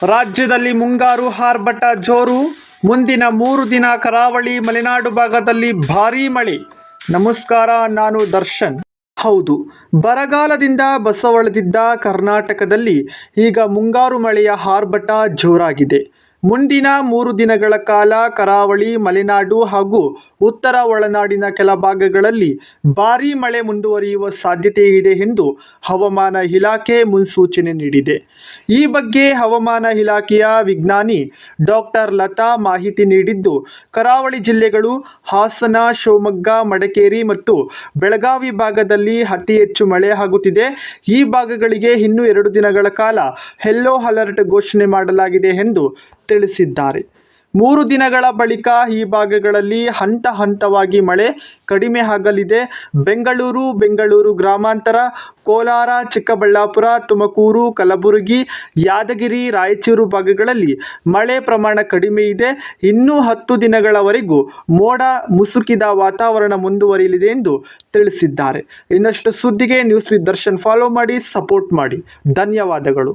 ರಾಜ್ಯದಲ್ಲಿ ಮುಂಗಾರು ಆರ್ಭಟ ಜೋರು. ಮುಂದಿನ 3 ದಿನ ಕರಾವಳಿ ಮಲೆನಾಡು ಭಾಗದಲ್ಲಿ ಭಾರೀ ಮಳೆ. ನಮಸ್ಕಾರ, ನಾನು ದರ್ಶನ್. ಹೌದು, ಬರಗಾಲದಿಂದ ಬಸವಳಿದಿದ್ದ ಕರ್ನಾಟಕದಲ್ಲಿ ಈಗ ಮುಂಗಾರು ಮಳೆಯ ಆರ್ಭಟ ಜೋರಾಗಿದೆ. ಮುಂದಿನ 3 ದಿನಗಳ ಕಾಲ ಕರಾವಳಿ, ಮಲೆನಾಡು ಹಾಗೂ ಉತ್ತರ ಒಳನಾಡಿನ ಕೆಲ ಭಾಗಗಳಲ್ಲಿ ಭಾರೀ ಮಳೆ ಮುಂದುವರಿಯುವ ಸಾಧ್ಯತೆ ಇದೆ ಎಂದು ಹವಾಮಾನ ಇಲಾಖೆ ಮುನ್ಸೂಚನೆ ನೀಡಿದೆ. ಈ ಬಗ್ಗೆ ಹವಾಮಾನ ಇಲಾಖೆಯ ವಿಜ್ಞಾನಿ ಡಾಕ್ಟರ್ ಲತಾ ಮಾಹಿತಿ ನೀಡಿದ್ದು, ಕರಾವಳಿ ಜಿಲ್ಲೆಗಳು ಹಾಸನ, ಶಿವಮೊಗ್ಗ, ಮಡಿಕೇರಿ ಮತ್ತು ಬೆಳಗಾವಿ ಭಾಗದಲ್ಲಿ ಅತಿ ಹೆಚ್ಚು ಮಳೆ ಆಗುತ್ತಿದೆ. ಈ ಭಾಗಗಳಿಗೆ ಇನ್ನೂ 2 ದಿನಗಳ ಕಾಲ ಯೆಲ್ಲೋ ಅಲರ್ಟ್ ಘೋಷಣೆ ಮಾಡಲಾಗಿದೆ ಎಂದು ತಿಳಿಸಿದ್ದಾರೆ. 3 ದಿನಗಳ ಬಳಿಕ ಈ ಭಾಗಗಳಲ್ಲಿ ಹಂತ ಹಂತವಾಗಿ ಮಳೆ ಕಡಿಮೆ ಆಗಲಿದೆ. ಬೆಂಗಳೂರು ಗ್ರಾಮಾಂತರ, ಕೋಲಾರ, ಚಿಕ್ಕಬಳ್ಳಾಪುರ, ತುಮಕೂರು, ಕಲಬುರಗಿ, ಯಾದಗಿರಿ, ರಾಯಚೂರು ಭಾಗಗಳಲ್ಲಿ ಮಳೆ ಪ್ರಮಾಣ ಕಡಿಮೆ ಇದೆ. ಇನ್ನೂ 10 ದಿನಗಳವರೆಗೂ ಮೋಡ ಮುಸುಕಿದ ವಾತಾವರಣ ಮುಂದುವರಿಯಲಿದೆ ಎಂದು ತಿಳಿಸಿದ್ದಾರೆ. ಇನ್ನಷ್ಟು ಸುದ್ದಿಗೆ ನ್ಯೂಸ್ ವಿತ್ ದರ್ಶನ್ ಫಾಲೋ ಮಾಡಿ, ಸಪೋರ್ಟ್ ಮಾಡಿ. ಧನ್ಯವಾದಗಳು.